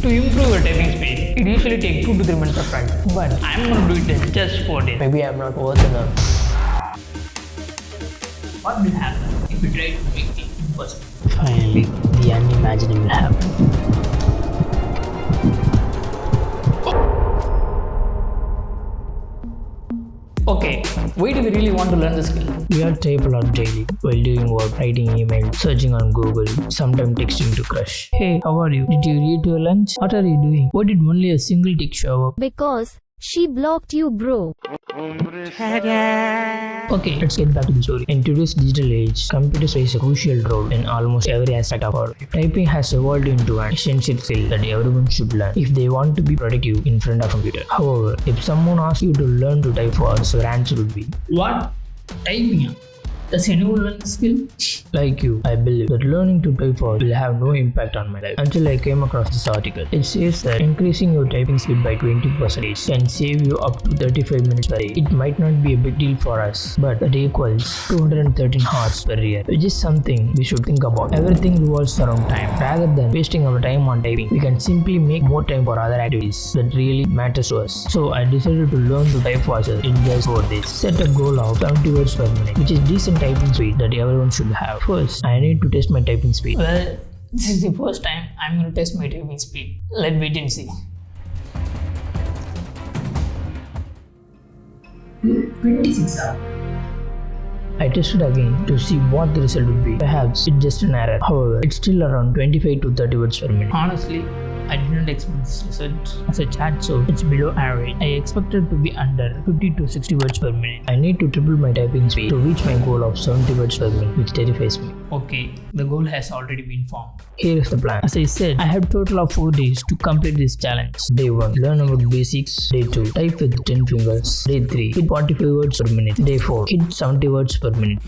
To improve your typing speed, it usually takes 2 to 3 minutes of practice. But I'm gonna do it in just 4 days. Maybe I'm not worth enough. What will happen if you try to make it impossible? Finally, the unimaginable happened. Okay, why do we really want to learn the skill? We all type a lot daily while doing work, writing emails, searching on Google, sometimes texting to crush. Hey, how are you? Did you eat your lunch? What are you doing? Why did only a single tick show up? Because she blocked you, bro. Okay, let's get back to the story. In today's digital age, computers play a crucial role in almost every aspect of our life. Typing has evolved into an essential skill that everyone should learn if they want to be productive in front of a computer. However, if someone asks you to learn to type fast, your answer would be, What? Typing? Does anyone learn the skill? like you, I believe that learning to type fast will have no impact on my life until I came across this article. It says that increasing your typing speed by 20% can save you up to 35 minutes per day. It might not be a big deal for us, but that equals 213 hours per year, which is something we should think about. Everything revolves around time. Rather than wasting our time on typing, we can simply make more time for other activities that really matters to us. So I decided to learn to type faster in just 4 days. Set a goal of 70 words per minute, which is decent typing speed that everyone should have. First, I need to test my typing speed. Well, this is the first time I'm gonna test my typing speed. Let's wait and see. 26 hours. I tested again to see what the result would be. Perhaps it's just an error. However, it's still around 25 to 30 words per minute. Honestly, I didn't expect this result as a chat, so it's below average. I expected to be under 50 to 60 words per minute. I need to triple my typing speed to reach my goal of 70 words per minute, which terrifies me. Okay, the goal has already been formed. Here is the plan. As I said, I have total of 4 days to complete this challenge. Day 1, learn about basics. Day 2, type with 10 fingers. Day 3, hit 45 words per minute. Day 4, hit 70 words per minute.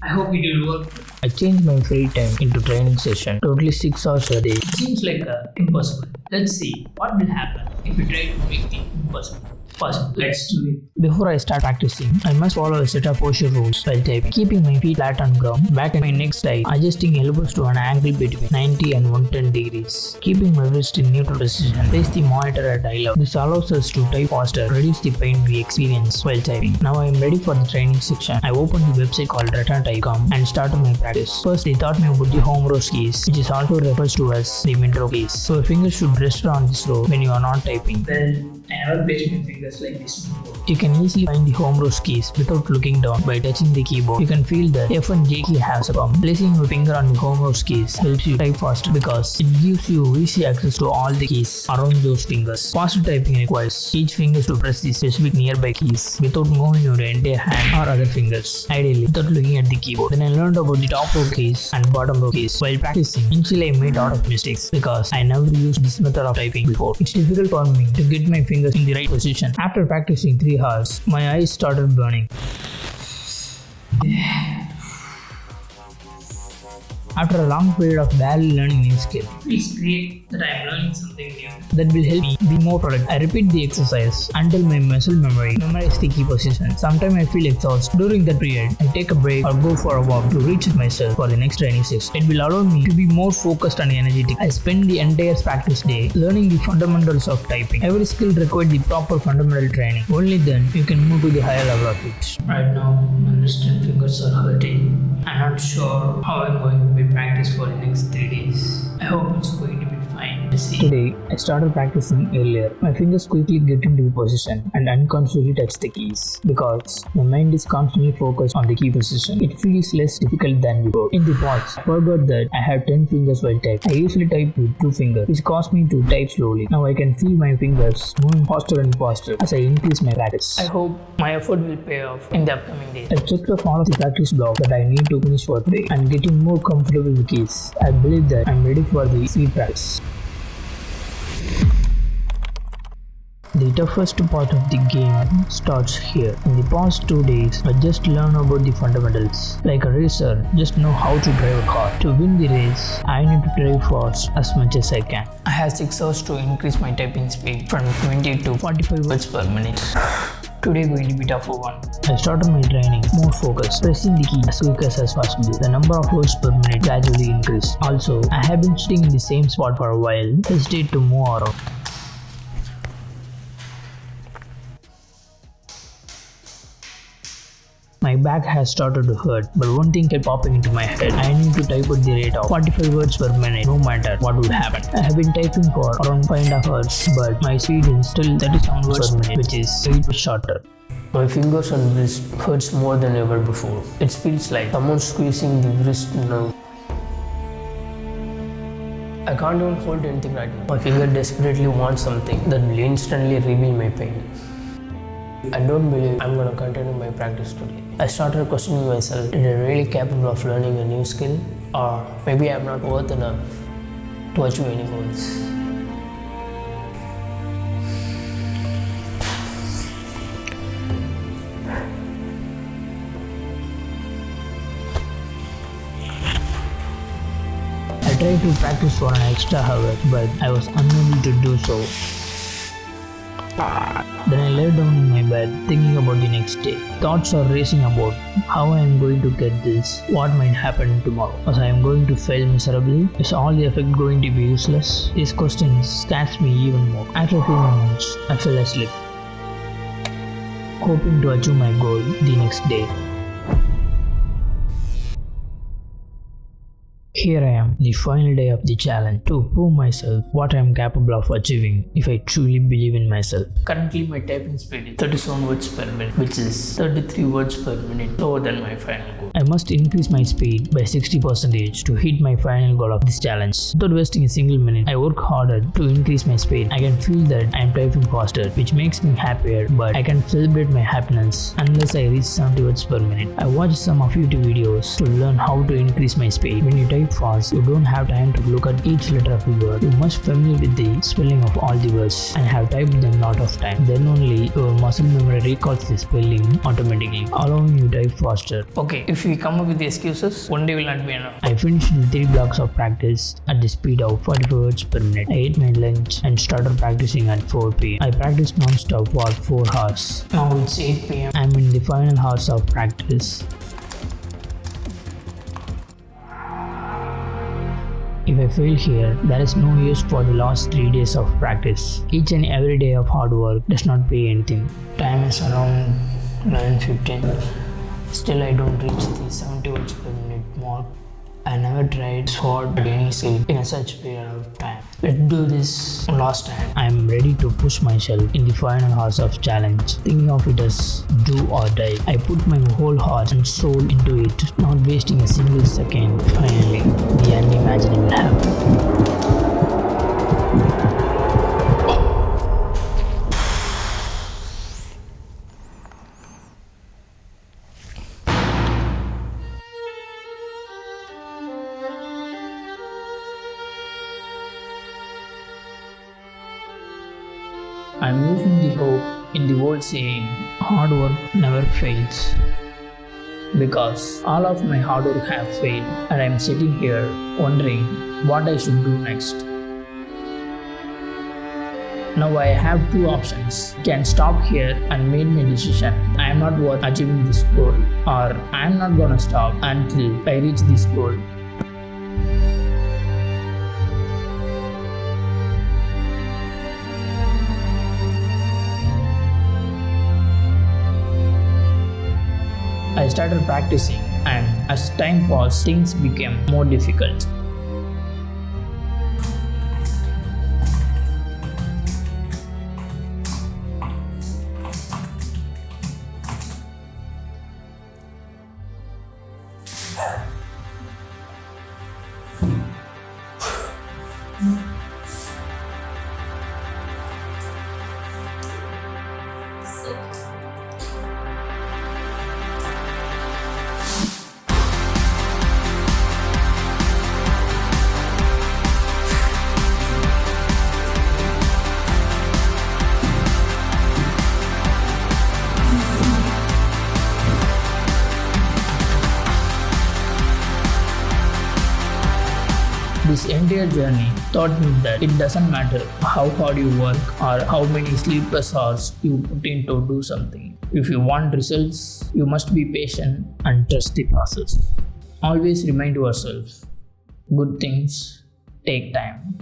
I hope it will work. I changed my free time into training session, totally 6 hours a day. It seems like impossible. Let's see what will happen if we try to make it impossible. First, let's do it. Before I start practicing, I must follow a set of posture rules while typing. Keeping my feet flat on ground, back and my neck tight, adjusting elbows to an angle between 90 and 110 degrees. Keeping my wrist in neutral position. Place the monitor at eye level. This allows us to type faster, reduce the pain we experience while typing. Now I am ready for the training section. I opened the website called retina.com and started my practice. First, they taught me about the home row keys, which is also referred to as the mid row keys. So your fingers should rest on this row when you are not typing. Well, I never placed my fingers like this before. You can easily find the home row keys without looking down by touching the keyboard. You can feel that F1J key has a bump. Placing your finger on the home row keys helps you type faster because it gives you easy access to all the keys around those fingers. Faster typing requires each finger to press the specific nearby keys without moving your entire hand or other fingers, ideally without looking at the keyboard. Then I learned about the top row keys and bottom row keys. While practicing, initially I made a lot of mistakes because I never used this method of typing before. It's difficult for me to get my fingers in the right position. After practicing 3 hours, my eyes started burning. After a long period of barely learning new skill, It's great that I am learning something new. that will help me be more productive. I repeat the exercise until my muscle memory memorize the key position. Sometimes I feel exhausted. During that period, I take a break or go for a walk to recharge myself for the next training session. It will allow me to be more focused and energetic. I spend the entire practice day learning the fundamentals of typing. Every skill requires the proper fundamental training. Only then you can move to the higher level of it. Right now, my wrist and fingers are hurting. I'm not sure how I'm going to be practice for the next 3 days. I hope it's going to be fine. Let's see. Today, I started practicing earlier. My fingers quickly get into the position and unconsciously touch the keys because my mind is constantly focused on the key position. It feels less difficult than before. In the past, I forgot that I have 10 fingers while typing. I usually type with 2 fingers, which caused me to type slowly. Now I can feel my fingers moving faster and faster as I increase my practice. I hope my effort will pay off in the upcoming days. I checked off all of the practice blocks that I need to finish for today and getting more comfortable with keys. I believe that I'm ready for the speed practice. The toughest part of the game starts here. In the past 2 days, I just learned about the fundamentals. Like a racer, just know how to drive a car. To win the race, I need to drive fast as much as I can. I have 6 hours to increase my typing speed from 20 to 45 words per minute. Today going to be tougher one. I started my training more focused, pressing the key as quick as possible. The number of words per minute gradually increased. Also, I have been sitting in the same spot for a while, hesitate to move around. My back has started to hurt, but one thing kept popping into my head. I need to type at the rate of 45 words per minute, no matter what would happen. I have been typing for around 5.5 hours, but my speed is still 37 words per minute, which is 8 shorter. My fingers and wrist hurts more than ever before. It feels like someone's squeezing the wrist nerve. I can't even hold anything right now. My finger desperately wants something that will instantly relieve my pain. I don't believe I'm gonna continue my practice today. I started questioning myself, am I really capable of learning a new skill? Or maybe I'm not worth enough to achieve any goals. I tried to practice for an extra hour, but I was unable to do so. Then I lay down in my bed thinking about the next day. Thoughts are racing about how I am going to get this, what might happen tomorrow. Was I am going to fail miserably? Is all the effort going to be useless? These questions scares me even more. After a few moments, I fell asleep, hoping to achieve my goal the next day. Here I am, the final day of the challenge, to prove myself what I am capable of achieving if I truly believe in myself. Currently my typing speed is 37 words per minute, which is 33 words per minute lower than my final goal. I must increase my speed by 60% to hit my final goal of this challenge. Without wasting a single minute, I work harder to increase my speed. I can feel that I am typing faster, which makes me happier, but I can celebrate my happiness unless I reach 70 words per minute. I watched some of YouTube videos to learn how to increase my speed. When you type fast, you don't have time to look at each letter of the word. You must familiar with the spelling of all the words and have typed them a lot of time. Then only your muscle memory recalls the spelling automatically, allowing you to type faster. Okay, if we come up with the excuses, one day will not be enough. I finished the 3 blocks of practice at the speed of 45 words per minute. I ate my lunch and started practicing at 4 p.m. I practiced non-stop for 4 hours. Now it's 8 p.m. I'm in the final hours of practice. If I fail here, there is no use for the last 3 days of practice. Each and every day of hard work does not pay anything. Time is around 9:15. Still I don't reach the 70 words per minute mark. I never tried so hard at any skill in such period of time. Let's do this last time. I am ready to push myself in the final hours of challenge, thinking of it as do or die. I put my whole heart and soul into it, not wasting a single second. Finally, the unimaginable happened. I'm losing the hope in the old saying, hard work never fails. Because all of my hard work have failed and I'm sitting here wondering what I should do next. Now I have 2 options. I can stop here and make my decision. I am not worth achieving this goal, or I am not gonna stop until I reach this goal. I started practicing, and as time passed, things became more difficult. This entire journey taught me that it doesn't matter how hard you work or how many sleepless hours you put in to do something. If you want results, you must be patient and trust the process. Always remind yourself, good things take time.